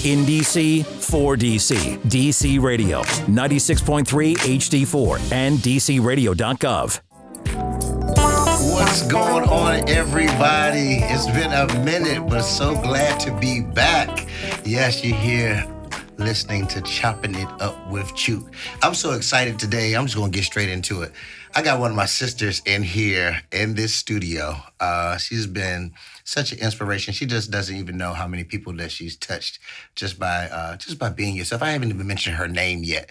In DC, for DC. DC Radio, 96.3 HD4 and DCRadio.gov. What's going on, everybody? It's been a minute, but so glad to be back. Yes, you're here listening to Choppin It Up with Chook. I'm so excited today. I'm just going to get straight into it. I got one of my sisters in here in this studio. She's been such an inspiration. She just doesn't even know how many people that she's touched just by being yourself. I haven't even mentioned her name yet.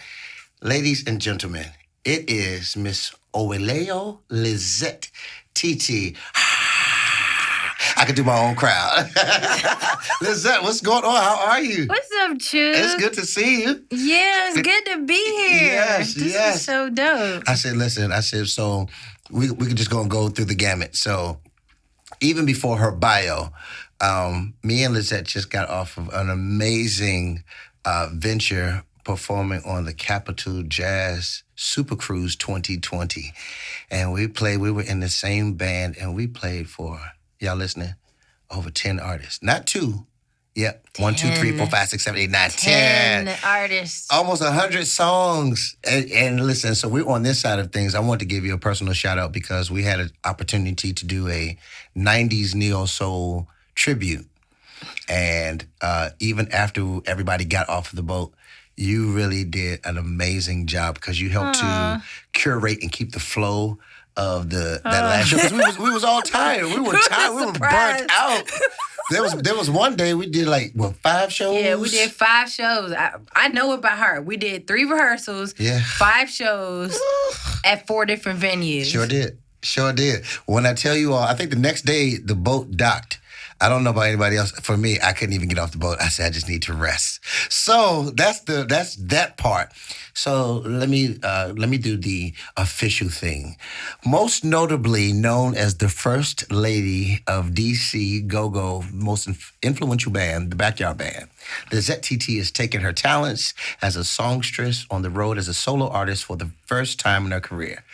Ladies and gentlemen, it is Miss Oweleo Lysette, TT. I could do my own crowd. Lysette, what's going on? How are you? What's up, Chook? It's good to see you. Yeah, it's good to be here. Yes, this is so dope. I said, so we could just go through the gamut. So even before her bio, me and Lysette just got off of an amazing venture performing on the Capitol Jazz Super Cruise 2020. And we were in the same band, and we played for, y'all listening, over 10 artists. Not two. Yep. 1, 2, 3, 4, 5, 6, 7, 8, 9, 10 artists. Almost 100 songs. And listen, so we're on this side of things. I want to give you a personal shout out because we had an opportunity to do a 90s neo soul tribute. And even after everybody got off of the boat, you really did an amazing job because you helped to curate and keep the flow of that last show. Because we was all tired. We were tired. We were burnt out. There was one day we did 5 shows? Yeah, we did 5 shows. I know it by heart. We did 3 rehearsals, 5 shows at 4 different venues. Sure did. When I tell you all, I think the next day the boat docked. I don't know about anybody else. For me, I couldn't even get off the boat. I said, I just need to rest. So that's that part. So let me do the official thing. Most notably known as the first lady of DC Go-Go, most influential band, the Backyard Band, Lysette TT is taking her talents as a songstress on the road as a solo artist for the first time in her career.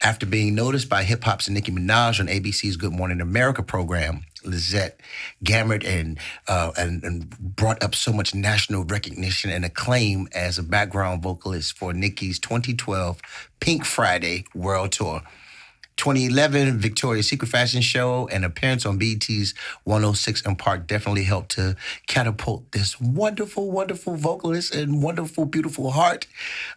After being noticed by hip-hop's Nicki Minaj on ABC's Good Morning America program, Lysette gammered and brought up so much national recognition and acclaim as a background vocalist for Nicki's 2012 Pink Friday World Tour. 2011 Victoria's Secret fashion show and appearance on BET's 106 & Park definitely helped to catapult this wonderful, wonderful vocalist and wonderful, beautiful heart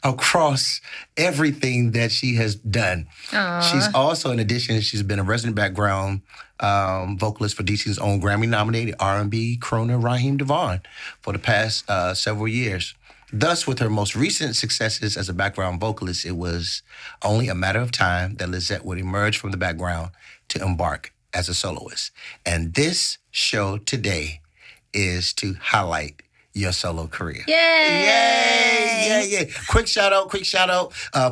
across everything that she has done. Aww. She's also, in addition, she's been a resident background vocalist for DC's own Grammy-nominated R&B crooner Raheem DeVaughn for the past several years. Thus, with her most recent successes as a background vocalist, it was only a matter of time that Lysette would emerge from the background to embark as a soloist. And this show today is to highlight your solo career. Yay! Quick shout out.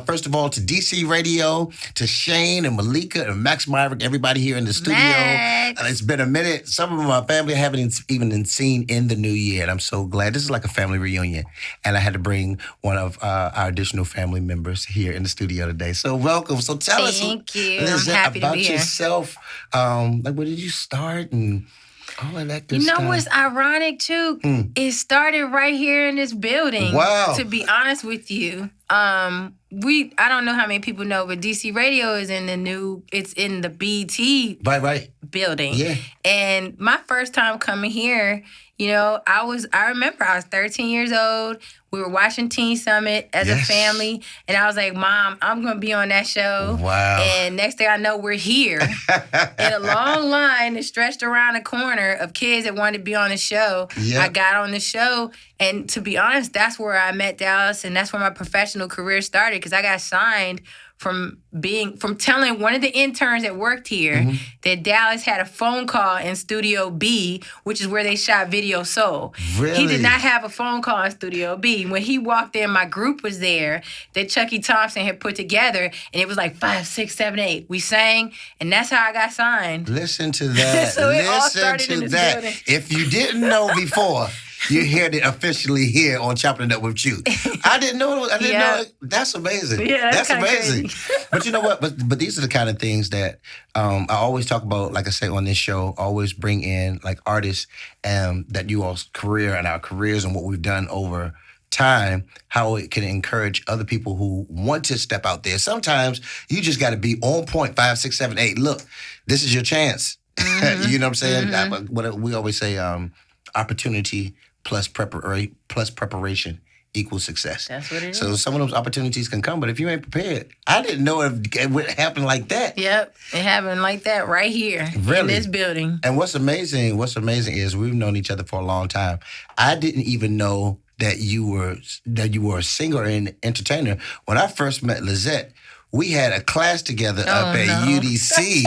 First of all, to DC Radio, to Shane and Malika and Max Myrick, everybody here in the studio. It's been a minute. Some of my family I haven't even seen in the new year, and I'm so glad. This is like a family reunion, and I had to bring one of our additional family members here in the studio today. So welcome. So tell us, Thank you. Lysette, I'm happy about to be here. yourself. Where did you start and all of that good stuff? You know what's ironic, Chook? It started right here in this building. Wow. To be honest with you. I don't know how many people know, but DC Radio is in the BT building. Yeah. And my first time coming here, I remember I was 13 years old. We were watching Teen Summit as a family. And I was like, Mom, I'm going to be on that show. Wow. And next thing I know, we're here. In a long line that stretched around the corner of kids that wanted to be on the show. Yep. I got on the show. And to be honest, that's where I met Dallas. And that's where my professional career started because I got signed from telling one of the interns that worked here that Dallas had a phone call in Studio B, which is where they shot Video Soul. Really? He did not have a phone call in Studio B. When he walked in, my group was there that Chucky Thompson had put together, and it was like 5, 6, 7, 8. We sang, and that's how I got signed. Listen to that. So it all started in this building. If you didn't know before, You heard it officially here on Choppin It Up with Chook. I didn't know. I didn't know. That's amazing. Yeah, that's amazing. Crazy. But you know what? But these are the kind of things that I always talk about. Like I say on this show, always bring in like artists that you all's career and our careers and what we've done over time, how it can encourage other people who want to step out there. Sometimes you just got to be on point. 5, 6, 7, 8. Look, this is your chance. Mm-hmm. You know what I'm saying? Mm-hmm. What we always say, opportunity plus preparation equals success. That's what it is. So some of those opportunities can come, but if you ain't prepared, I didn't know it would happen like that. Yep, it happened like that right here in this building. And what's amazing is we've known each other for a long time. I didn't even know that you were a singer and entertainer. When I first met Lysette, we had a class together up at UDC.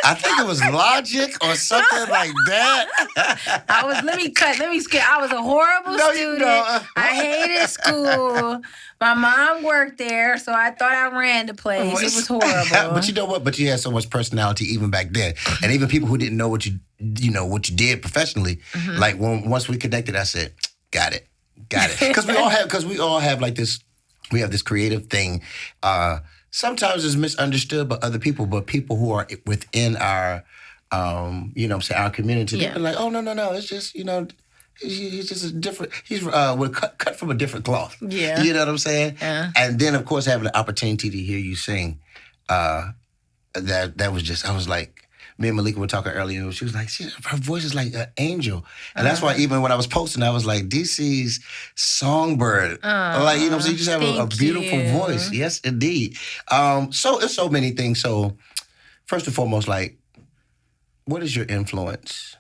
I think it was Logic or something like that. Let me skip. I was a horrible student. I hated school. My mom worked there, so I thought I ran the place. It was horrible. But you know what? But you had so much personality even back then. And even people who didn't know what you did professionally, like once we connected, I said, got it. Because we all have like this, we have this creative thing. Sometimes it's misunderstood by other people, but people who are within our, our community, they're like, oh, no, it's just, he's just a different, we're cut from a different cloth. Yeah. You know what I'm saying? Yeah. And then, of course, having the opportunity to hear you sing, that was just, I was like, me and Malika were talking earlier. She was like, her voice is like an angel. And that's why even when I was posting, I was like, DC's songbird. Like, so you just have a beautiful voice. Yes, indeed. So it's so many things. So first and foremost, like, what is your influence?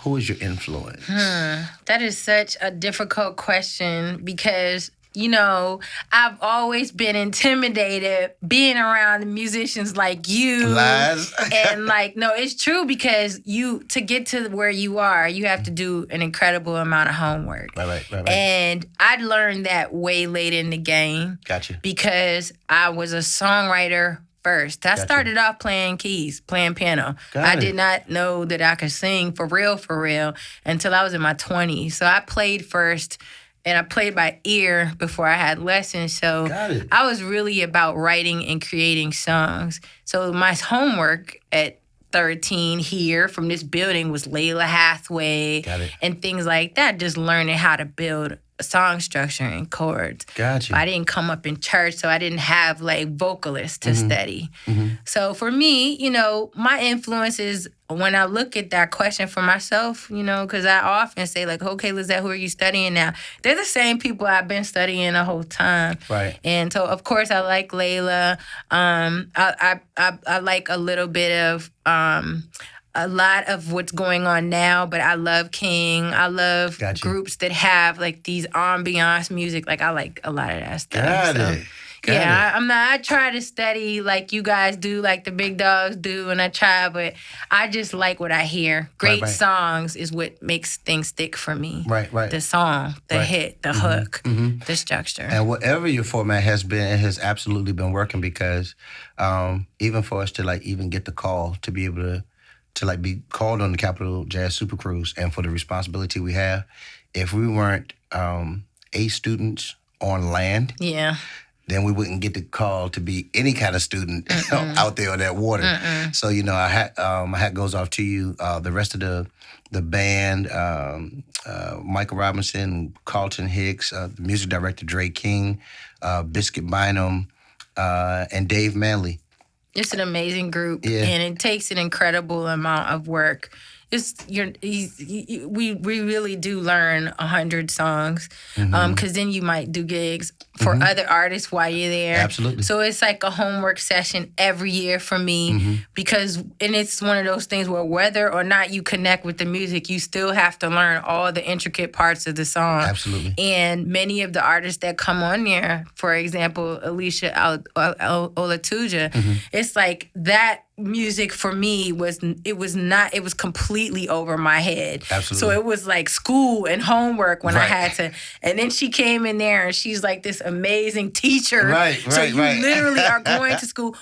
Who is your influence? That is such a difficult question because I've always been intimidated being around musicians like you. Lies. And no, it's true because to get to where you are, you have to do an incredible amount of homework. Right. And I learned that way late in the game. Gotcha. Because I was a songwriter first. I started off playing keys, playing piano. I did not know that I could sing for real, until I was in my 20s. So I played first. And I played by ear before I had lessons. So I was really about writing and creating songs. So my homework at 13 here from this building was Layla Hathaway and things like that, just learning how to build a song structure and chords. Gotcha. I didn't come up in church, so I didn't have vocalists to study. So for me, my influence is when I look at that question for myself, because I often say okay, Lysette, who are you studying now? They're the same people I've been studying the whole time. Right. And so of course I like Layla. I like a little bit of a lot of what's going on now, but I love King. I love groups that have these ambiance music. I like a lot of that stuff. I try to study like you guys do, like the big dogs do, and I try, but I just like what I hear. Great songs is what makes things stick for me. Right. The song, the hit, the hook, the structure. And whatever your format has been, it has absolutely been working because even for us to even get the call to be able to be called on the Capital Jazz Super Cruise and for the responsibility we have, if we weren't A students on land, then we wouldn't get the call to be any kind of student out there on that water. So, my hat goes off to you. The rest of the band, Michael Robinson, Carlton Hicks, the music director, Dre King, Biscuit Bynum, and Dave Manley. It's an amazing group, and it takes an incredible amount of work. We really do learn 100 songs, because then you might do gigs for other artists while you're there. Absolutely. So it's like a homework session every year for me, and it's one of those things where whether or not you connect with the music, you still have to learn all the intricate parts of the song. Absolutely. And many of the artists that come on there, for example, Alicia Olatuja, it's like that music for me was completely over my head. Absolutely. So it was like school and homework when I had to, and then she came in there and she's like this amazing teacher. So you literally are going to school.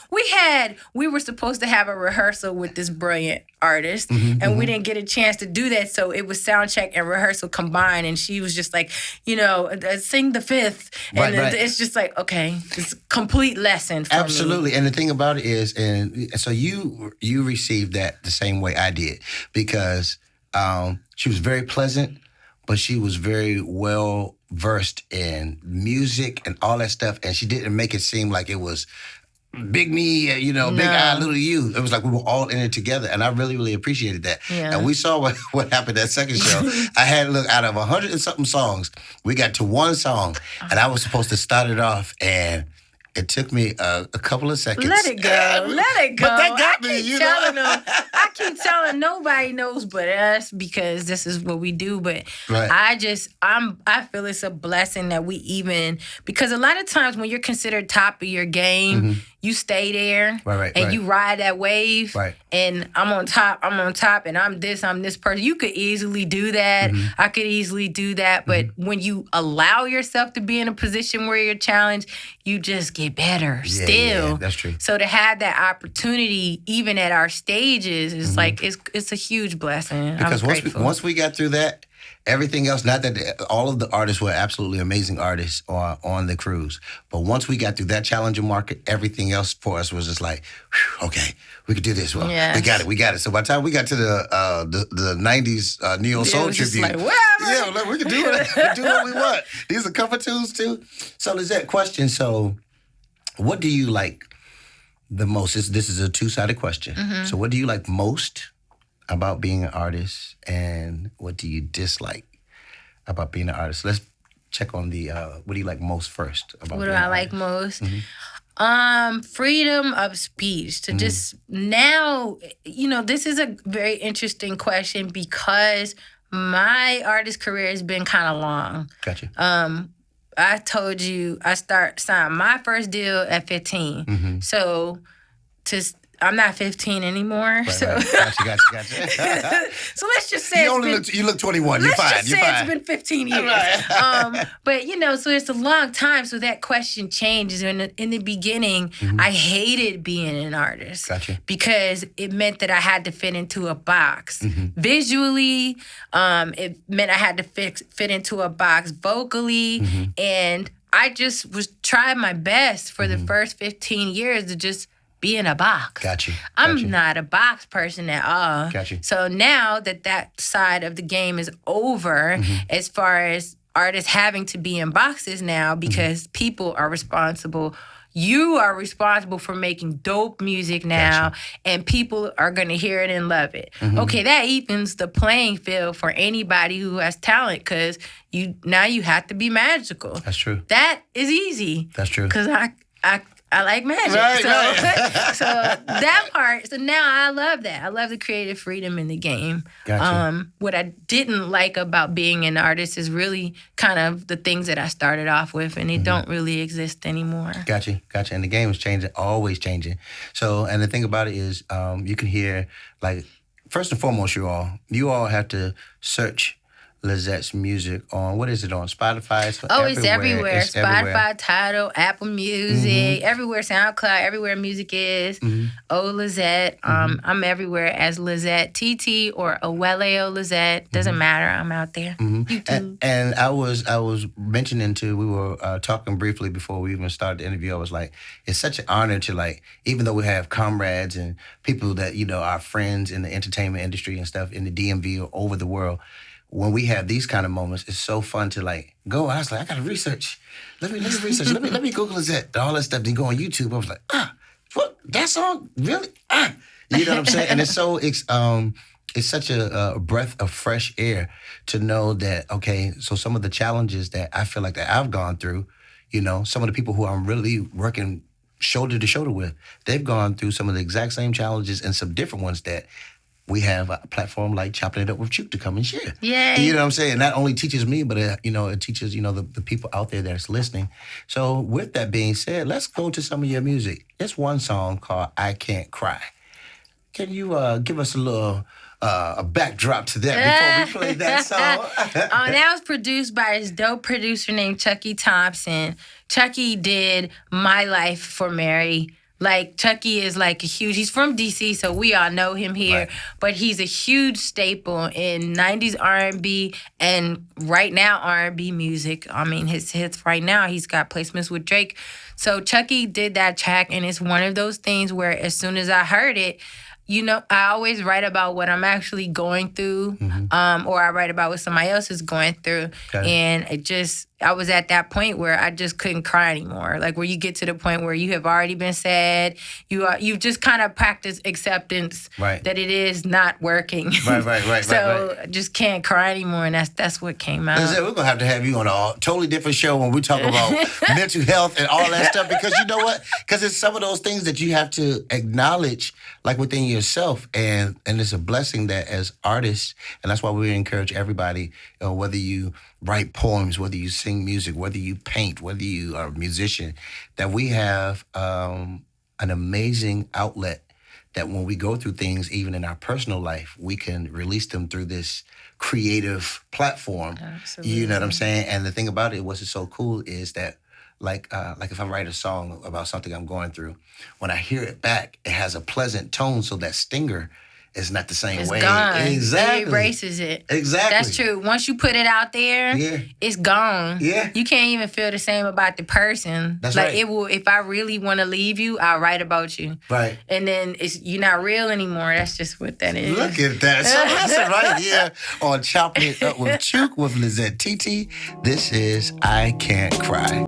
We were supposed to have a rehearsal with this brilliant artist, and we didn't get a chance to do that. So it was sound check and rehearsal combined, and she was just like, sing the fifth, and it's just like, okay, it's a complete lesson for Absolutely. me. And the thing about it is, and so you received that the same way I did, because she was very pleasant, but she was very well versed in music and all that stuff, and she didn't make it seem like it was big me, big I, little you. It was like we were all in it together, and I really, really appreciated that. Yeah. And we saw what happened that second show. I had, out of 100 and something songs, we got to one song, and I was supposed to start it off, and it took me a couple of seconds. Let it go. Let it go. But that got me, I keep telling nobody knows but us, because this is what we do. But I feel it's a blessing that we even, because a lot of times when you're considered top of your game, you stay there and you ride that wave. Right. And I'm on top, and I'm this person. You could easily do that. I could easily do that. But when you allow yourself to be in a position where you're challenged, you just get better still. Yeah, that's true. So to have that opportunity, even at our stages, is like, it's a huge blessing. Because once we got through that, everything else, not that all of the artists were absolutely amazing artists on the cruise, but once we got through that challenging market, everything else for us was just like, okay, we could do this. Well, we got it. So by the time we got to the 90s neo soul tribute, like, whatever. We can do it. We can do what we want. These are cover tunes too. So Lysette, question. So what do you like the most? This is a two-sided question. So what do you like most about being an artist, and what do you dislike about being an artist? Let's check on the what do you like most first about what being do I an like artist? most? Freedom of speech. To just now, this is a very interesting question, because my artist career has been kind of long. Gotcha. I told you I signed my first deal at 15. So I'm not 15 anymore. Gotcha. So let's just say you look 21. You're fine. It's been 15 years. But so it's a long time. So that question changes. In the beginning, I hated being an artist. Gotcha. Because it meant that I had to fit into a box. Visually, it meant I had to fit into a box vocally, and I just was trying my best for the first 15 years to just be in a box. Gotcha. I'm not a box person at all. Gotcha. So now that side of the game is over, as far as artists having to be in boxes now, because people are responsible. You are responsible for making dope music now, and people are going to hear it and love it. Okay, that evens the playing field for anybody who has talent, because now you have to be magical. That's true. That is easy. That's true. Because I like magic. So that part. So now I love that. I love the creative freedom in the game. Gotcha. What I didn't like about being an artist is really kind of the things that I started off with, and they don't really exist anymore. Gotcha. And the game is changing, always changing. So, and the thing about it is, you can hear, like, first and foremost, you all have to search Lysette's music on, what is it on? Spotify? It's everywhere. It's Spotify, everywhere. Tidal, Apple Music, everywhere, SoundCloud, everywhere music is. Lysette. I'm everywhere as Lysette, TT, or Oweleo Lysette. Doesn't matter. I'm out there. And I was mentioning too, we were talking briefly before we even started the interview, I was like, it's such an honor to, like, even though we have comrades and people that, are friends in the entertainment industry and stuff in the DMV or over the world, when we have these kind of moments, it's so fun to, like, go. I was like, I gotta research. Let me research. let me Google Lysette, all that stuff. Then go on YouTube. I was like, what? That song? Really? You know what I'm saying? And it's such a breath of fresh air to know that, okay, so some of the challenges that I feel like that I've gone through, some of the people who I'm really working shoulder to shoulder with, they've gone through some of the exact same challenges and some different ones that we have a platform like Choppin It Up with Chook to come and share. Yay. You know what I'm saying? It not only teaches me, but it teaches, the people out there that's listening. So with that being said, let's go to some of your music. There's one song called I Can't Cry. Can you give us a little a backdrop to that before we play that song? That was produced by this dope producer named Chucky Thompson. Chucky did My Life for Mary Like Chucky is like a huge. He's from DC, so we all know him here. Right. But he's a huge staple in '90s R&B and right now R&B music. I mean, his hits right now. He's got placements with Drake. So Chucky did that track, and it's one of those things where as soon as I heard it, you know, I always write about what I'm actually going through, or I write about what somebody else is going through. Okay. And I was at that point where I just couldn't cry anymore. Like where you get to the point where you have already been sad, you've just kind of practiced acceptance that it is not working. Right. So I just can't cry anymore, and that's what came out. We're gonna have you on a totally different show when we talk about mental health and all that stuff, because you know what? Because it's some of those things that you have to acknowledge, like within yourself, and it's a blessing that as artists, and that's why we encourage everybody, whether you write poems, whether you sing music, whether you paint, whether you are a musician, that we have an amazing outlet that when we go through things, even in our personal life, we can release them through this creative platform. Absolutely. You know what I'm saying? And the thing about it, what's so cool is that like if I write a song about something I'm going through, when I hear it back, it has a pleasant tone, so that stinger is not the same way. It's gone. Exactly. It erases it. Exactly. That's true. Once you put it out there, it's gone. Yeah. You can't even feel the same about the person. That's like right. It will. If I really want to leave you, I'll write about you. Right. And then you're not real anymore. That's just what that is. Look at that. So listen right here on Choppin It Up with Chook with Lysette TT. This is I Can't Cry.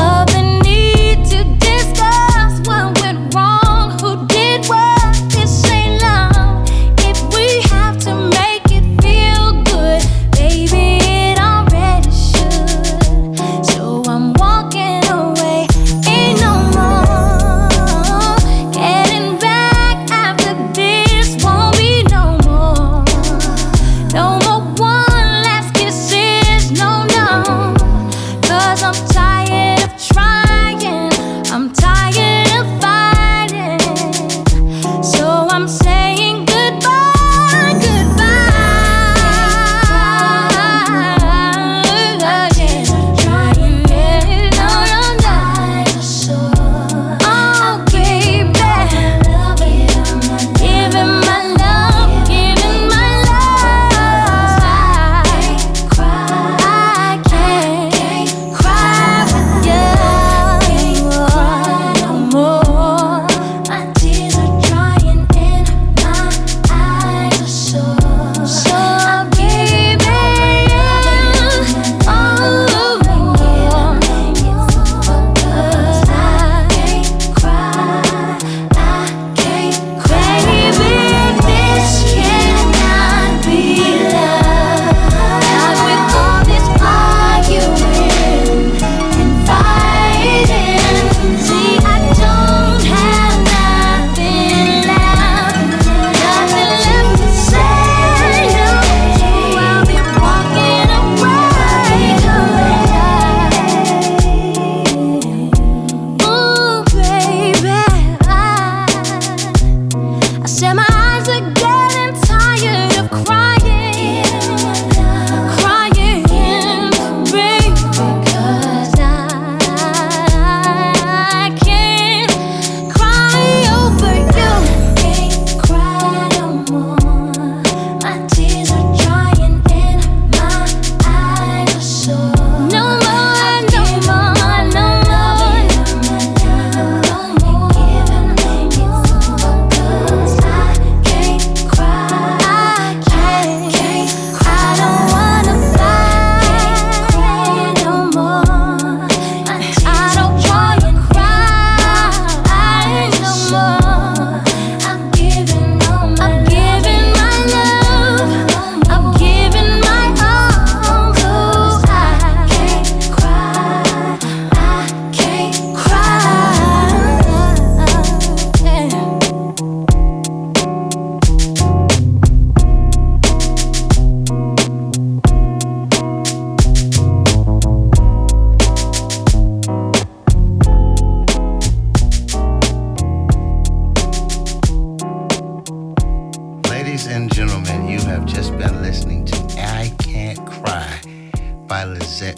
Of the need to dissect.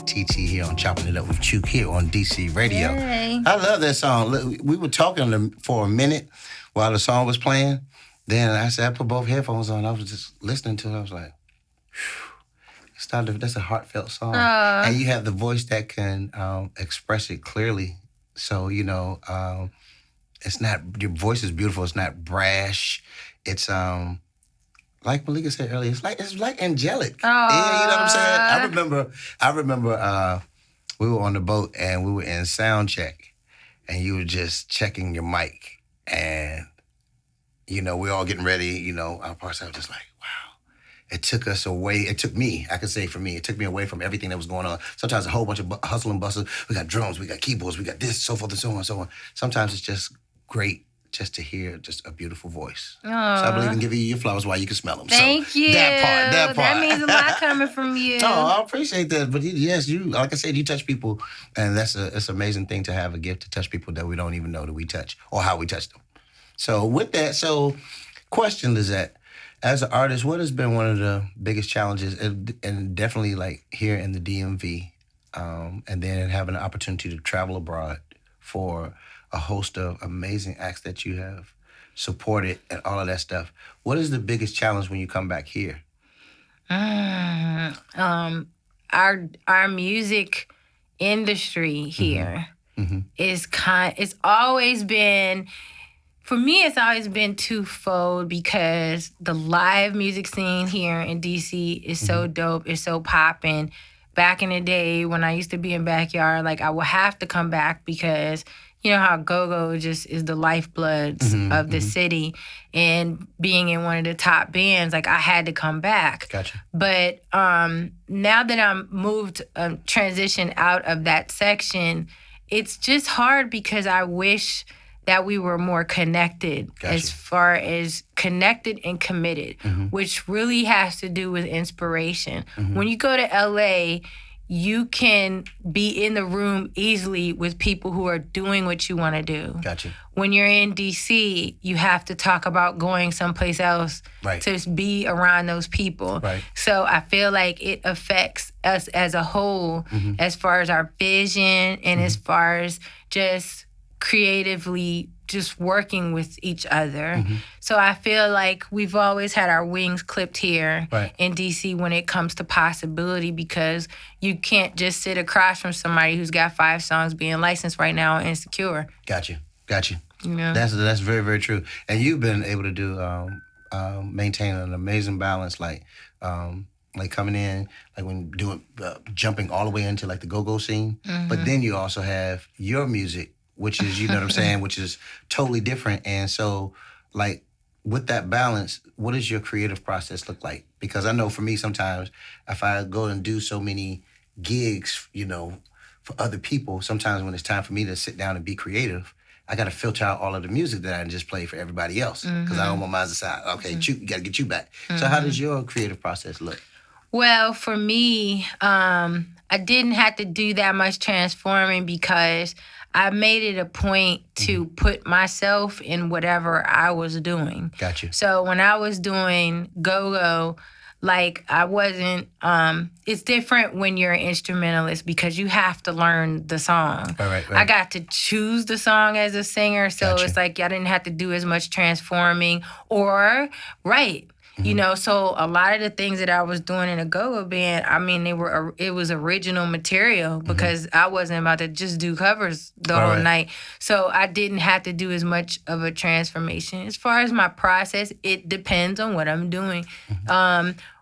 TT here on Chopping It Up with Chook here on DC Radio. Yay. I love that song. We were talking for a minute while the song was playing. Then I said, I put both headphones on. I was just listening to it. I was like, that's a heartfelt song. And you have the voice that can express it clearly. So, it's not, your voice is beautiful. It's not brash. It's, like Malika said earlier, it's like angelic. Yeah, you know what I'm saying? I remember we were on the boat and we were in sound check and you were just checking your mic and, we're all getting ready, our parts. I was just like, wow. It took us away. It took me, I could say for me, it took me away from everything that was going on. Sometimes a whole bunch of hustle and bustle. We got drums, we got keyboards, we got this, so forth and so on and so on. Sometimes it's just great just to hear just a beautiful voice. So I believe in giving you your flowers while you can smell them. Thank you. That part. That means a lot coming from you. I appreciate that. But yes, you, like I said, you touch people, and it's an amazing thing to have a gift to touch people that we don't even know that we touch or how we touch them. So with that, question, Lysette, as an artist, what has been one of the biggest challenges, and definitely like here in the DMV, and then having an opportunity to travel abroad for a host of amazing acts that you have supported and all of that stuff. What is the biggest challenge when you come back here? Our music industry here it's always been, for me, it's always been twofold because the live music scene here in DC is so dope, it's so popping. Back in the day when I used to be in Backyard, I would have to come back because you know how go-go just is the lifeblood of the city. And being in one of the top bands, I had to come back. Gotcha. But now that I'm transitioned out of that section, it's just hard because I wish that we were more connected, as far as connected and committed, which really has to do with inspiration. When you go to LA, you can be in the room easily with people who are doing what you want to do. Gotcha. When you're in DC, you have to talk about going someplace else to be around those people. Right. So I feel like it affects us as a whole, as far as our vision and as far as just creatively just working with each other. So I feel like we've always had our wings clipped here in DC when it comes to possibility, because you can't just sit across from somebody who's got 5 songs being licensed right now and Insecure. Got you. Yeah. That's very, very true. And you've been able to do maintain an amazing balance, like coming in, when doing jumping all the way into the go-go scene. But then you also have your music, which is, you know what I'm saying, which is totally different. And so, with that balance, what does your creative process look like? Because I know for me, sometimes if I go and do so many gigs, for other people, sometimes when it's time for me to sit down and be creative, I got to filter out all of the music that I just play for everybody else, because I don't want mine to sound, okay, Chook, you got to get you back. So how does your creative process look? Well, for me, I didn't have to do that much transforming because I made it a point to put myself in whatever I was doing. Gotcha. So when I was doing go-go, I wasn't, it's different when you're an instrumentalist because you have to learn the song. Right. I got to choose the song as a singer, so it's I didn't have to do as much transforming or write. So a lot of the things that I was doing in a go-go band, it was original material because I wasn't about to just do covers the whole night. So I didn't have to do as much of a transformation. As far as my process, it depends on what I'm doing.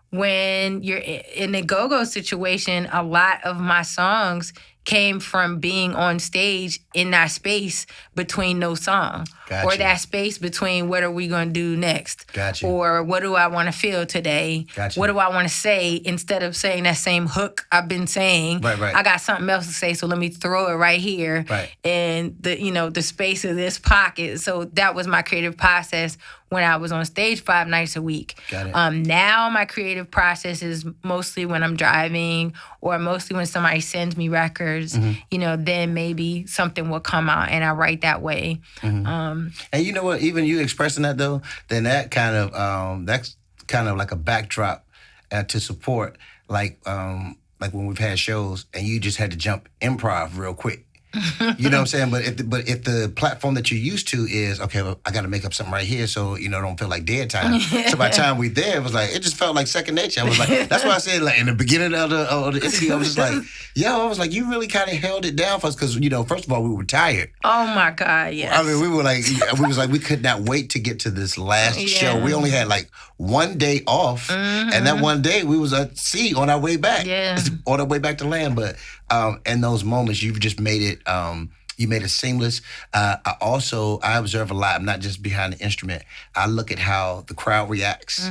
When you're in the go-go situation, a lot of my songs came from being on stage in that space between those songs. Gotcha. Or that space between what are we going to do next. Gotcha. Or what do I want to feel today. Gotcha. What do I want to say instead of saying that same hook I've been saying. Right. I got something else to say, so let me throw it right here. And the space of this pocket. So that was my creative process when I was on stage 5 nights a week. Got it. Now my creative process is mostly when I'm driving or mostly when somebody sends me records, then maybe something will come out and I write that way. And you know what, even you expressing that though, then that kind of, that's kind of like a backdrop to support, like like when we've had shows and you just had to jump improv real quick. You know what I'm saying? But if the platform that you're used to is, okay, well, I got to make up something right here so, don't feel like dead time. So by the time we there, it was like, it just felt like second nature. I was like, that's why I said, like, in the beginning of the interview, I was just like, I was like, you really kind of held it down for us because, first of all, we were tired. Oh, my God, yes. I mean, we could not wait to get to this last show. We only had, like, one day off, and that one day we was at sea on our way back. Yeah. On our way back to land, but in those moments, you've just made it. You made it seamless. I observe a lot. I'm not just behind the instrument. I look at how the crowd reacts.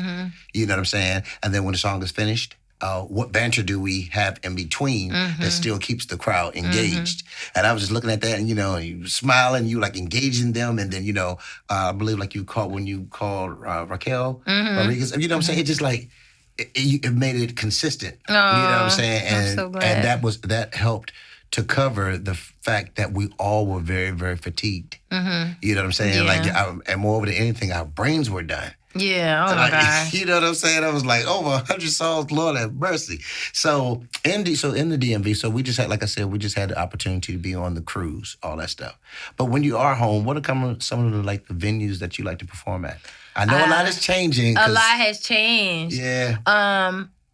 You know what I'm saying? And then when the song is finished, what banter do we have in between that still keeps the crowd engaged? And I was just looking at that, and you smiling, you like engaging them, and then I believe like you called Raquel Rodriguez. You know what I'm saying? It just like it made it consistent. You know what I'm saying? And I'm so glad. And that helped to cover the fact that we all were very, very fatigued. You know what I'm saying? Yeah. And moreover than anything, our brains were done. Yeah, oh my God. You know what I'm saying? I was like, over 100 songs, Lord have mercy. So in the DMV, so we just had, like I said, we just had the opportunity to be on the cruise, all that stuff. But when you are home, what are some of the the venues that you like to perform at? I know a lot is changing. A lot has changed. Yeah.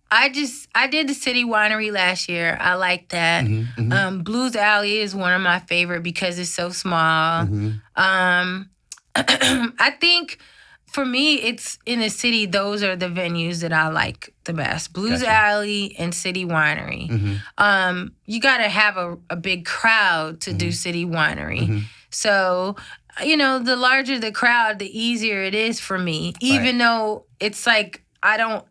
I did the City Winery last year. I like that. Blues Alley is one of my favorite because it's so small. I think for me, it's in the city, those are the venues that I like the best. Blues Alley and City Winery. You got to have a big crowd to do City Winery. So, the larger the crowd, the easier it is for me. Even though it's like I'm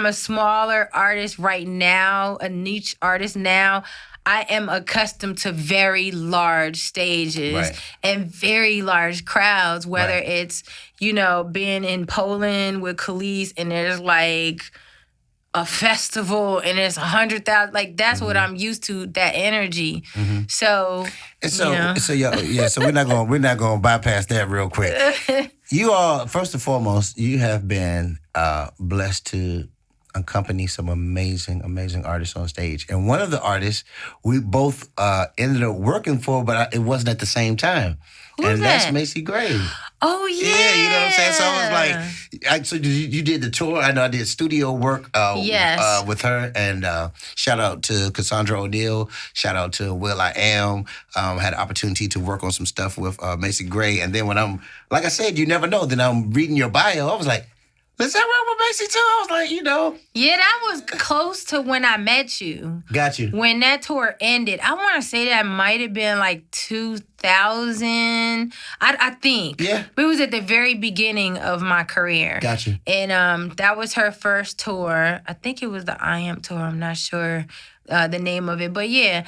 a smaller artist right now, a niche artist now. I am accustomed to very large stages and very large crowds, whether it's, being in Poland with Khalees and there's like a festival and there's 100,000, like that's what I'm used to, that energy. So we're not gonna bypass that real quick. You all, first and foremost, you have been blessed to accompany some amazing, amazing artists on stage. And one of the artists we both ended up working for, but it wasn't at the same time. Who's that? That's Macy Gray. Oh, yeah. Yeah, you know what I'm saying? So I was like, so you did the tour. I know I did studio work with her. And shout out to Cassandra O'Neal. Shout out to Will.i.am. Had an opportunity to work on some stuff with Macy Gray. And then when like I said, you never know. Then I'm reading your bio. I was like, is that right with Macy too? I was like, Yeah, that was close to when I met you. Got you. When that tour ended, I want to say that might have been like 2000, I think. Yeah. But it was at the very beginning of my career. Got you. And that was her first tour. I think it was the I Am tour. I'm not sure the name of it. But yeah,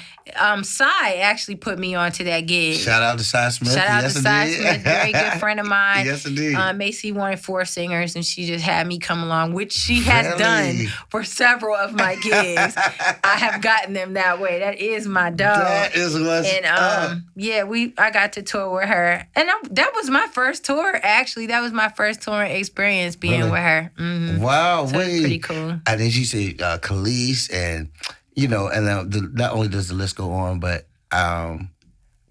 Cy actually put me onto that gig. Shout out to Cy Smith. Shout out to Cy Smith, very good friend of mine. Yes, indeed. Macy wanted 4 singers, and she just had me come along, which she has done for several of my gigs. I have gotten them that way. That is my dog. That is what's up. Yeah, I got to tour with her, and that was my first tour. Actually, that was my first touring experience being with her. Wow, so it's pretty cool. And then she said Khalees and. And not only does the list go on, but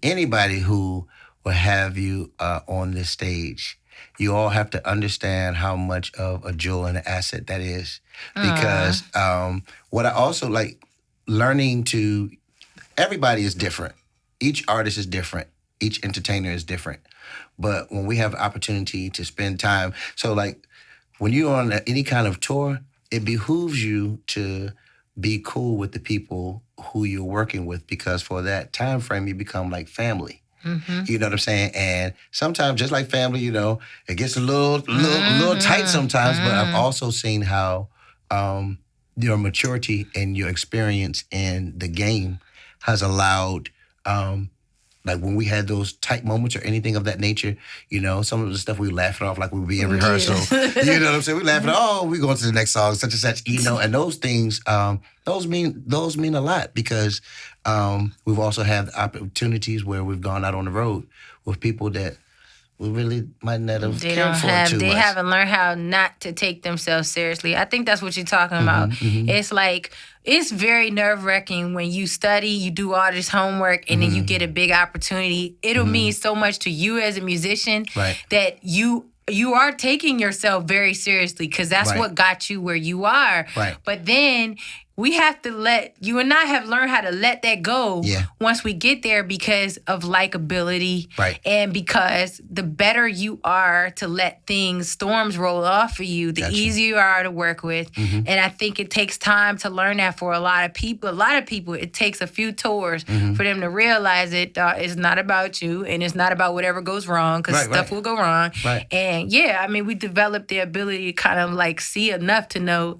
anybody who will have you on this stage, you all have to understand how much of a jewel and an asset that is. Because what I also like, learning to, everybody is different. Each artist is different. Each entertainer is different. But when we have opportunity to spend time, so like when you're on any kind of tour, it behooves you to be cool with the people who you're working with, because for that time frame, you become like family. You know what I'm saying? And sometimes, just like family, it gets a little tight sometimes. But I've also seen how your maturity and your experience in the game has allowed, like when we had those tight moments or anything of that nature, some of the stuff we laughed off like we would be in rehearsal. You know what I'm saying? We laughing, we going to the next song, such and such, and those things, those mean a lot, because we've also had opportunities where we've gone out on the road with people that we really might not have They cared don't for have. it too They much. haven't learned how not to take themselves seriously. I think that's what you're talking about. It's like it's very nerve-wracking when you study, you do all this homework, and then you get a big opportunity. It'll mean so much to you as a musician that you are taking yourself very seriously because that's what got you where you are. Right. But then we have to you and I have learned how to let that go once we get there because of likability. Right. And because the better you are to let storms roll off of you, the easier you are to work with. And I think it takes time to learn that for a lot of people. A lot of people, it takes a few tours for them to realize it's not about you and it's not about whatever goes wrong because stuff will go wrong. Right. And we developed the ability to kind of like see enough to know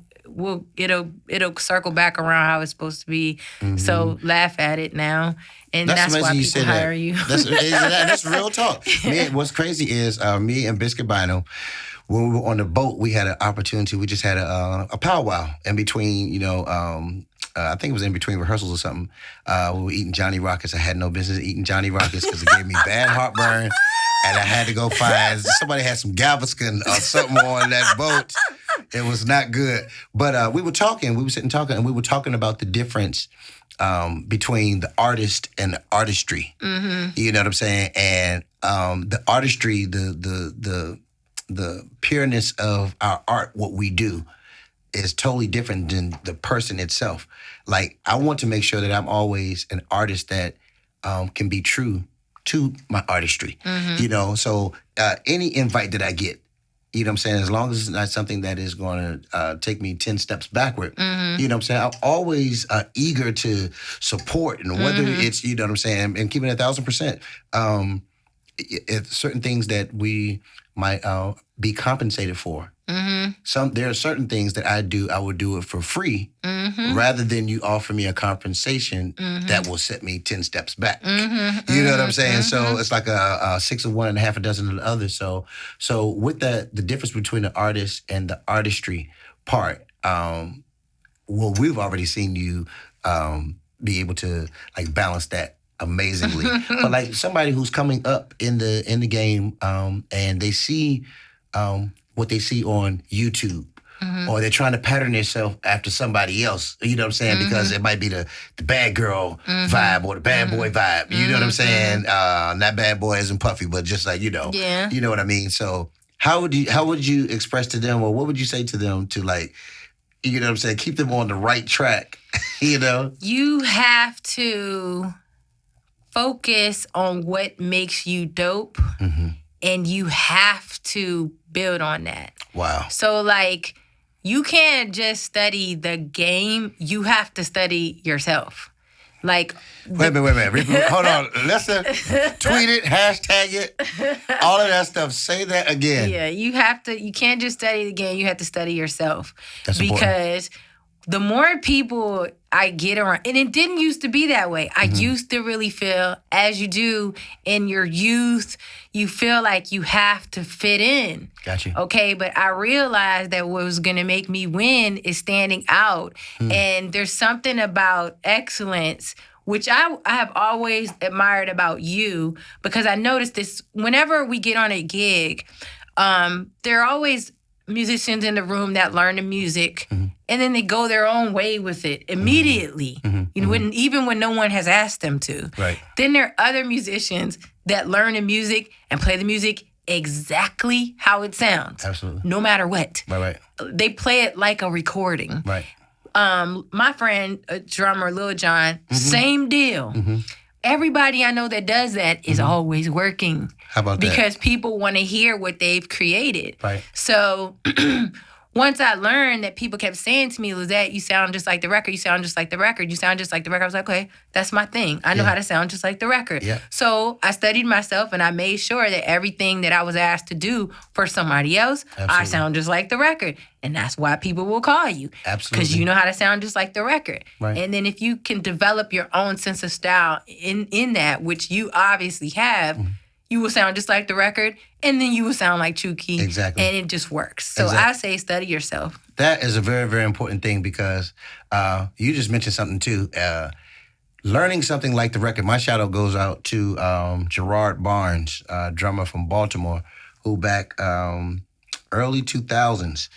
it'll circle back around how it's supposed to be. So laugh at it now, and that's why people hire you. That's real talk. What's crazy is me and Biscuit Bino, when we were on the boat, we had an opportunity. We just had a powwow in between. I think it was in between rehearsals or something. We were eating Johnny Rockets. I had no business eating Johnny Rockets because it gave me bad heartburn, and I had to go find somebody had some Galveston or something on that boat. It was not good. But we were sitting talking, and we were talking about the difference between the artist and the artistry. You know what I'm saying? And the artistry, the pureness of our art, what we do, is totally different than the person itself. Like, I want to make sure that I'm always an artist that can be true to my artistry. So any invite that I get, you know what I'm saying? As long as it's not something that is going to take me 10 steps backward, you know what I'm saying? I'm always eager to support, and whether it's, you know what I'm saying, and keeping it 1,000%. It's certain things that we might be compensated for. There are certain things that I would do it for free rather than you offer me a compensation that will set me 10 steps back. You know what I'm saying? So it's like a 6 of one and a half a dozen of the other. So with the difference between the artist and the artistry part, we've already seen you be able to like balance that amazingly. But like somebody who's coming up in the game and they see what they see on YouTube, or they're trying to pattern themselves after somebody else, you know what I'm saying? Because it might be the bad girl vibe or the bad boy vibe, you know what I'm saying? Not bad boy as in puffy, but just like, you know what I mean? So how would you express to them, or what would you say to them to, like, you know what I'm saying, keep them on the right track, you know? You have to focus on what makes you dope, and you have to build on that. Wow. So, like, you can't just study the game. You have to study yourself. Like, wait a minute. Hold on. Listen, tweet it, hashtag it, all of that stuff. Say that again. Yeah, you can't just study the game. You have to study yourself. That's important. Because the more people I get around, and it didn't used to be that way. I used to really feel, as you do in your youth, you feel like you have to fit in. Got you. Okay, but I realized that what was going to make me win is standing out. And there's something about excellence, which I have always admired about you, because I noticed this whenever we get on a gig, there are always musicians in the room that learn the music and then they go their own way with it immediately, even when no one has asked them to. Right. Then there are other musicians that learn the music and play the music exactly how it sounds. Absolutely. No matter what. Right. They play it like a recording. Right. My friend, drummer Lil Jon, same deal. Everybody I know that does that is always working. How about that? Because people want to hear what they've created. Right. So once I learned that people kept saying to me, Lysette, you sound just like the record. You sound just like the record. You sound just like the record. I was like, okay, that's my thing. I know how to sound just like the record. Yeah. So I studied myself and I made sure that everything that I was asked to do for somebody else, I sound just like the record. And that's why people will call you. Absolutely. Because you know how to sound just like the record. Right. And then if you can develop your own sense of style in that, which you obviously have, you will sound just like the record, and then you will sound like Chooky. Exactly. And it just works. So I say study yourself. That is a very, very important thing because you just mentioned something too. learning something like the record, my shout out goes out to Gerard Barnes, drummer from Baltimore, who back early 2000s,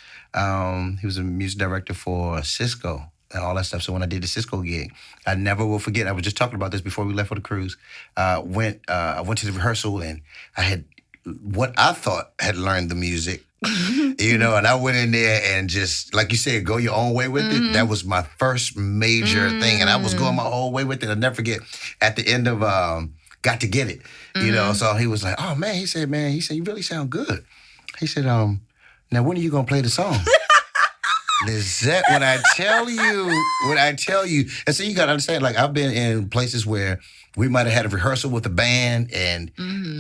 he was a music director for Cisco and all that stuff. So when I did the Cisco gig, I never will forget. I was just talking about this before we left for the cruise. I went to the rehearsal and I had what I thought had learned the music. You know, and I went in there and just, like you said, go your own way with it. That was my first major thing, and I was going my whole way with it. I'll never forget, at the end of Got to Get It, you know, so he was like, oh, man, he said, you really sound good. He said, now when are you going to play the song? Lysette, when I tell you, and so you got to understand, like, I've been in places where we might have had a rehearsal with a band and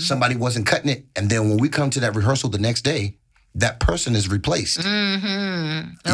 somebody wasn't cutting it, and then when we come to that rehearsal the next day, that person is replaced. Oh,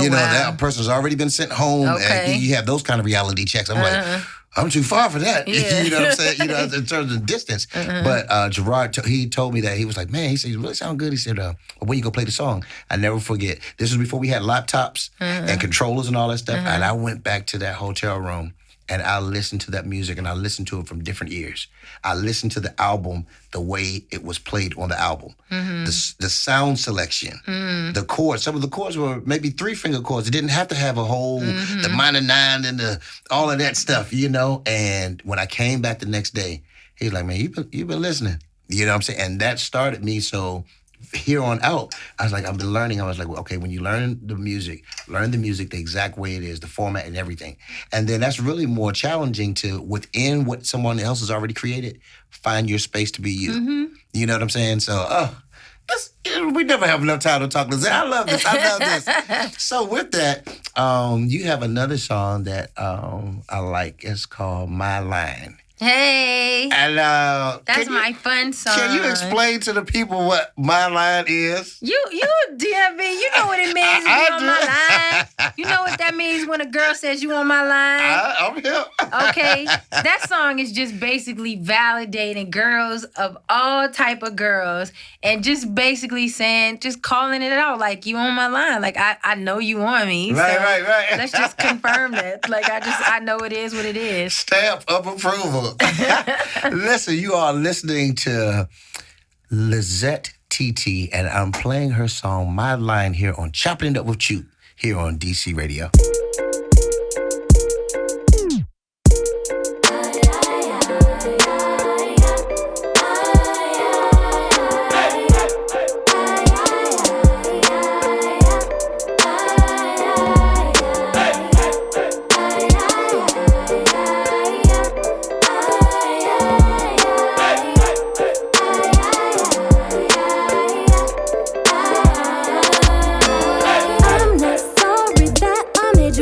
you know, that person's already been sent home. Okay. And you have those kind of reality checks. I'm like, I'm too far for that. Yeah. You know what I'm saying? You know, in terms of distance. But Gerard, he told me that. He was like, man, he said, you really sound good. He said, when you go play the song? I never forget. This was before we had laptops and controllers and all that stuff. And I went back to that hotel room and I listened to that music and I listened to it from different ears. I listened to the album the way it was played on the album. The sound selection, the chords. Some of the chords were maybe 3-finger chords. It didn't have to have a whole, the minor 9 and all of that stuff, you know? And when I came back the next day, he was like, man, you've been listening. You know what I'm saying? And that started me. So here on out, I was like, I've been learning. I was like, well, okay, when you learn the music the exact way it is, the format and everything. And then that's really more challenging to, within what someone else has already created, find your space to be you. You know what I'm saying? So, we never have enough time to talk. I love this. So with that, you have another song that I like. It's called My Line. Hey. And that's my fun song. Can you explain to the people what My Line is? You DMV, you know what it means to be on my line. You know what that means when a girl says you on my line? I'm here. Okay. That song is just basically validating girls of all type of girls and just basically saying, just calling it out like you on my line. Like I know you on me. Right. Let's just confirm that. Like I know it is what it is. Stamp of approval. Listen, you are listening to Lysette TT, and I'm playing her song My Line here on Choppin It Up with Chook here on DC Radio. I'm not sorry that I made you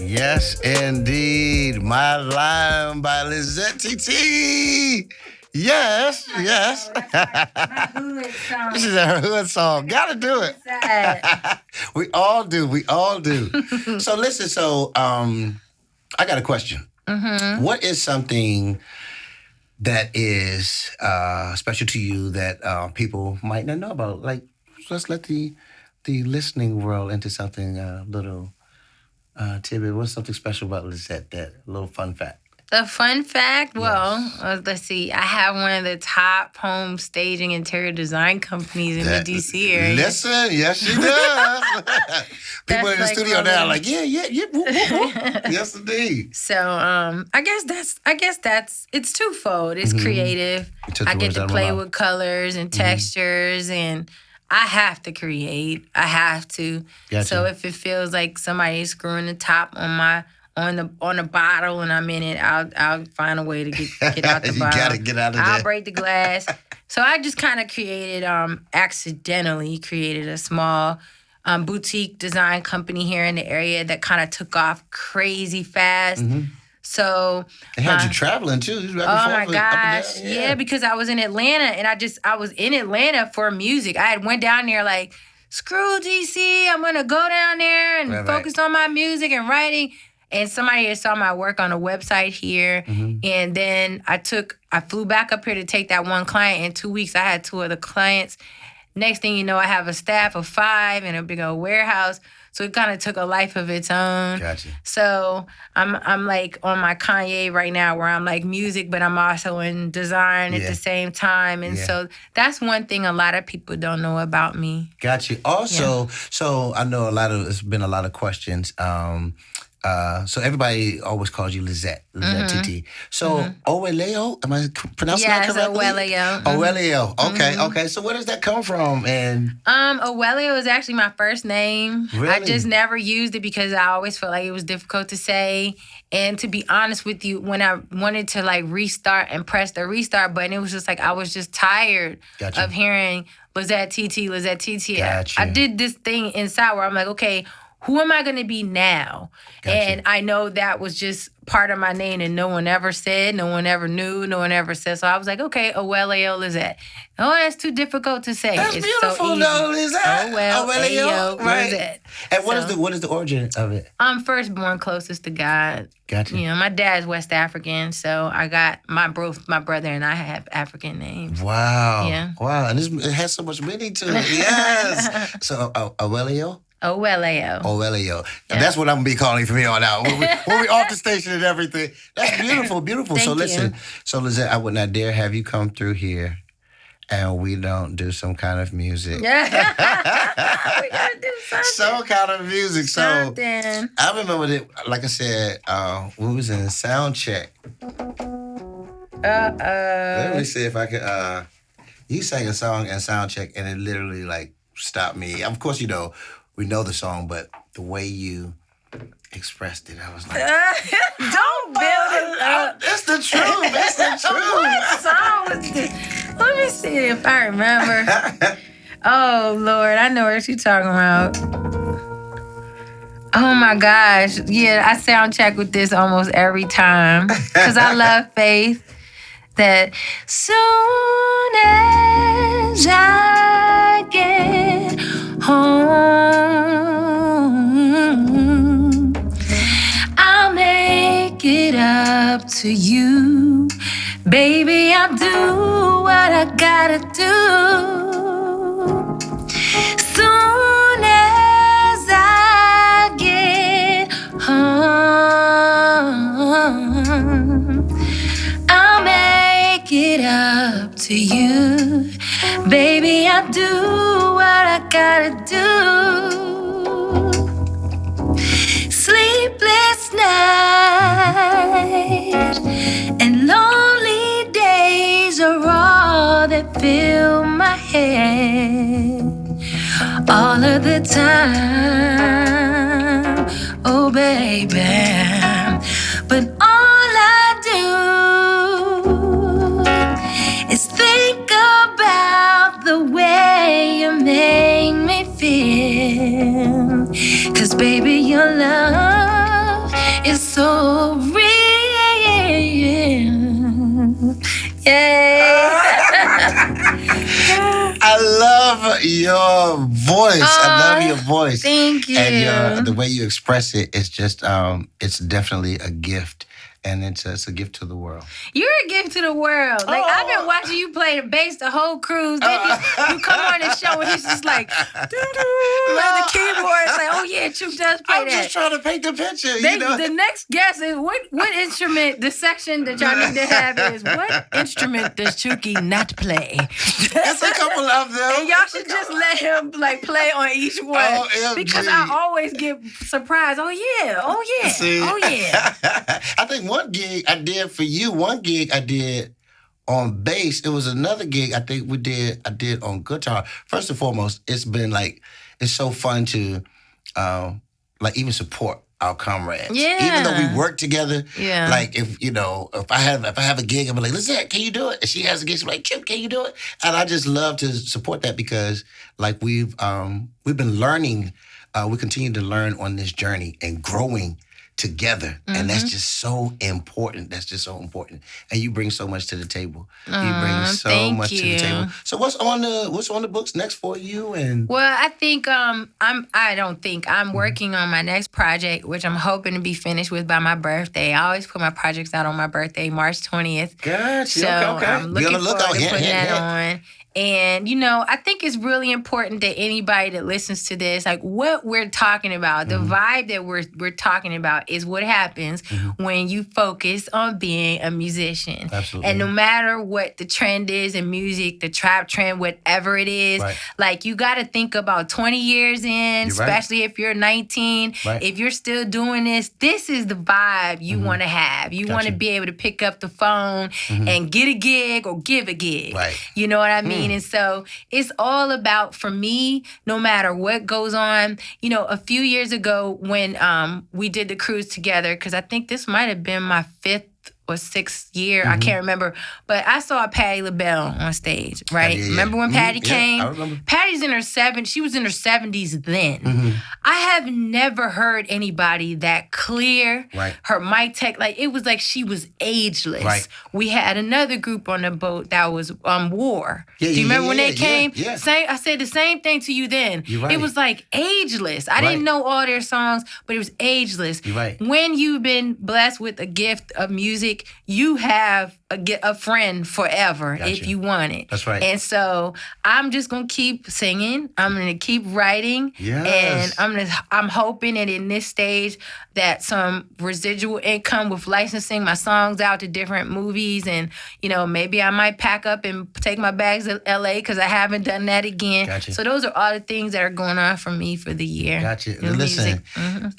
Yes, indeed. My Line by Lysette TT. Yes, yes. My hood song. This is her hood song. Gotta do it. We all do. We all do. So listen, I got a question. Mm-hmm. What is something that is special to you that people might not know about? Like, let's let the listening world into something little tidbit. What's something special about Lysette? That little fun fact. A fun fact? Well, Yes. let's see. I have one of the top home staging interior design companies in the D.C. area. Listen, yes, she does. People in the like studio now are like, yeah. Woo, woo, woo. Yes, indeed. So I guess that's it's twofold. It's creative. I get to play with colors and textures, and I have to create. I have to. Gotcha. So if it feels like somebody's screwing the top on the bottle and I'm in it, I'll find a way to get out the You bottle. gotta get out of there. I'll break the glass. So I just kind of accidentally created a small boutique design company here in the area that kind of took off crazy fast. So It had you traveling too. oh my gosh, yeah, because I was in Atlanta and I was in Atlanta for music. I had went down there like, screw DC, I'm gonna go down there and focus on my music and writing. And somebody had saw my work on a website here. And then I flew back up here to take that one client. In 2 weeks, I had 2 other clients. Next thing you know, I have a staff of 5 in a big old warehouse. So it kind of took a life of its own. Gotcha. So I'm like on my Kanye right now where I'm like music, but I'm also in design at the same time. And so that's one thing a lot of people don't know about me. Gotcha. Also, so I know there's been a lot of questions. So everybody always calls you Lysette TT. So Oweleo, am I pronouncing that correctly? Yes, Oweleo. Oweleo. Okay. So where does that come from? And Oweleo is actually my first name. Really? I just never used it because I always felt like it was difficult to say. And to be honest with you, when I wanted to like restart and press the restart button, it was just like I was just tired of hearing Lysette TT, Lysette TT. Gotcha. I did this thing inside where I'm like, okay, who am I going to be now? Gotcha. And I know that was just part of my name and no one ever said, no one ever knew, no one ever said. So I was like, okay, Oweleo Lysette. Oh, that's too difficult to say. That's it's beautiful, so easy. though, Lysette. Oweleo Right. Lysette. And what is the origin of it? I'm firstborn closest to God. Gotcha. You know, my dad's West African, so I got my brother and I have African names. Wow. Yeah. Wow. And it has so much meaning to it. Yes. So Oweleo? Oweleo. Oweleo. And that's what I'm going to be calling from here on out. When we off the station and everything. That's beautiful, beautiful. Thank so you. listen, Lysette, I would not dare have you come through here and we don't do some kind of music. Yeah. We got to do something. Some kind of music. So Something. I remember that, like I said, we was in sound check. Let me see if I can. You sang a song in sound check and it literally like stopped me. Of course, we know the song, but the way you expressed it, I was like, Don't build it up. it's the truth. It's the truth. What song was this? Let me see if I remember. Oh, Lord, I know what you're talking about. Oh, my gosh. Yeah, I sound check with this almost every time because I love Faith. That soon as I get home, I'll make it up to you. Baby, I'll do what I gotta do. Soon as I get home, I'll make it up to you. Baby, I'll do what I gotta do. Sleepless nights and lonely days are all that fill my head all of the time. Oh, baby. But all I do is think about the way you make me feel. 'Cause baby, your love love your voice. I love your voice. Thank you. And the way you express it is just, it's definitely a gift. And it's a gift to the world. You're a gift to the world. Like, I've been watching you play the bass the whole cruise. Then you come on the show and he's just like, doo-doo, like the keyboard. It's like, oh yeah, Chook does play I'm that. just trying to paint the picture, The next guess is, what instrument, the section that y'all need to have is, what instrument does Chooky not play? There's a couple of them. And y'all should just let him like play on each one. OMG. Because I always get surprised. Oh yeah. See? Oh yeah. I think one gig I did for you, one gig I did on bass. It was another gig I think I did on guitar. First and foremost, it's been like, it's so fun to like even support our comrades. Yeah. Even though we work together. Yeah. Like if I have a gig, I'm like, Lysette, can you do it? And she has a gig, she's like, Chip, can you do it? And I just love to support that because like we've been learning, we continue to learn on this journey and growing together. And that's just so important. That's just so important. And you bring so much to the table. You bring so much to the table. So what's on the books next for you? And well, I think I'm working on my next project, which I'm hoping to be finished with by my birthday. I always put my projects out on my birthday, March 20th. Gotcha. So okay. I'm looking forward to putting that on. And, I think it's really important that anybody that listens to this, like what we're talking about, the vibe that we're talking about is what happens when you focus on being a musician. Absolutely. And no matter what the trend is in music, the trap trend, whatever it is, like you got to think about 20 years in, especially if you're 19, if you're still doing this is the vibe you want to have. You want to be able to pick up the phone and get a gig or give a gig. Right. You know what I mean? And so it's all about, for me, no matter what goes on, a few years ago when we did the cruise together, because I think this might have been my 5th or 6th year, I can't remember, but I saw Patti LaBelle on stage, right? Yeah. Remember when Patti came? Yeah, I remember. Patti's in her 70s, she was in her 70s then. I have never heard anybody that clear. Right. Her mic tech, like it was like she was ageless. Right. We had another group on the boat that was War. Do you remember when they came? Yeah. I said the same thing to you then. You're right. It was like ageless. I didn't know all their songs, but it was ageless. You're right. When you've been blessed with a gift of music, you have a friend forever if you want it. That's right. And so I'm just gonna keep singing. I'm gonna keep writing. Yes. And I'm hoping that in this stage that some residual income with licensing my songs out to different movies, and maybe I might pack up and take my bags to LA because I haven't done that again. Gotcha. So those are all the things that are going on for me for the year. Gotcha. In Listen, music.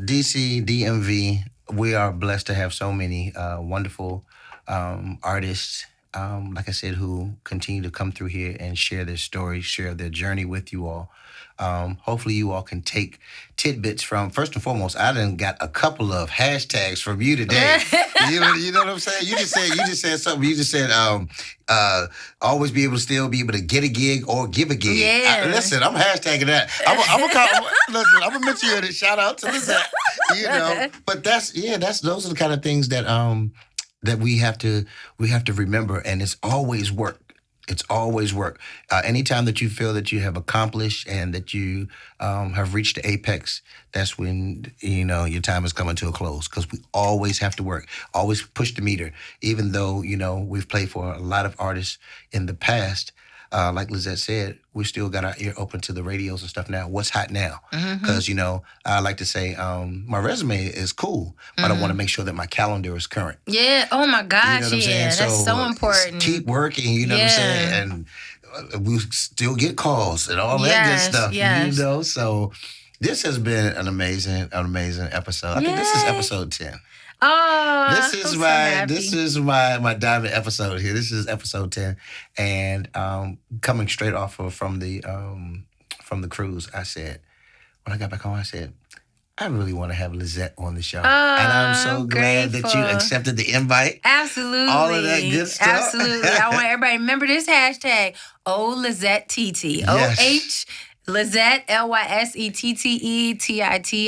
DC, DMV, we are blessed to have so many wonderful artists, like I said, who continue to come through here and share their stories, share their journey with you all. Hopefully you all can take tidbits from, first and foremost, I done got a couple of hashtags from you today. you know what I'm saying? You just said something. You just said always be able to still be able to get a gig or give a gig. Yeah. Listen, I'm hashtagging that. I'm gonna mention you in it. Shout out to Lysette. But those are the kind of things that that we have to remember, and it's always work. It's always work. Anytime that you feel that you have accomplished and that you have reached the apex, that's when, your time is coming to a close, because we always have to work, always push the meter. Even though, we've played for a lot of artists in the past, like Lysette said, we still got our ear open to the radios and stuff now. What's hot now? Because, I like to say my resume is cool, but I want to make sure that my calendar is current. Yeah. Oh, my gosh. That's so important. Keep working, you know what I'm saying? And we still get calls and all that good stuff, So this has been an amazing episode. I think this is episode 10. Oh, This is my diamond episode here. This is episode 10, and coming straight off from the cruise. I said, when I got back home, I said, I really want to have Lysette on the show, and I'm so glad that you accepted the invite. Absolutely, all of that good stuff. Absolutely, I want everybody to remember this hashtag. Lysette TT. Yes. Lysette, Lysetteti.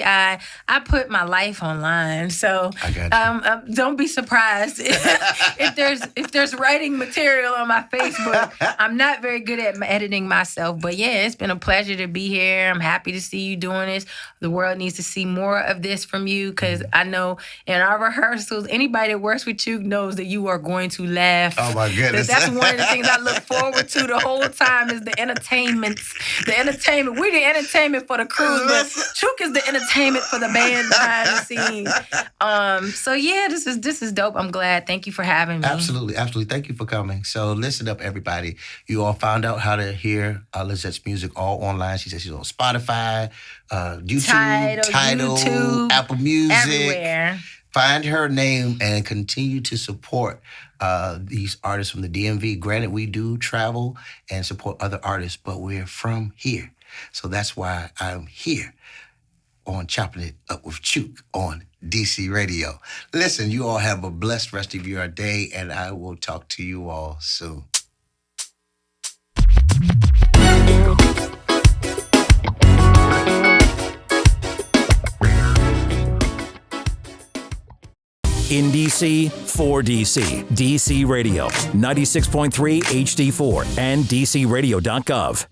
I put my life online, so I got you. Don't be surprised if there's writing material on my Facebook. I'm not very good at editing myself, but yeah, it's been a pleasure to be here. I'm happy to see you doing this. The world needs to see more of this from you, because I know in our rehearsals, anybody that works with you knows that you are going to laugh. Oh my goodness. That's one of the things I look forward to the whole time is the entertainment. We're the entertainment for the crew, but Chook is the entertainment for the band behind the scenes. So yeah, this is dope. I'm glad. Thank you for having me. Absolutely. Thank you for coming. So listen up, everybody. You all found out how to hear Lysette's music all online. She says she's on Spotify, YouTube, Tidal, Apple Music. Everywhere. Find her name and continue to support these artists from the DMV. Granted, we do travel and support other artists, but we're from here. So that's why I'm here on Choppin' It Up with Chook on DC Radio. Listen, you all have a blessed rest of your day, and I will talk to you all soon. In DC, for DC. DC Radio, 96.3 HD4 and DCRadio.gov.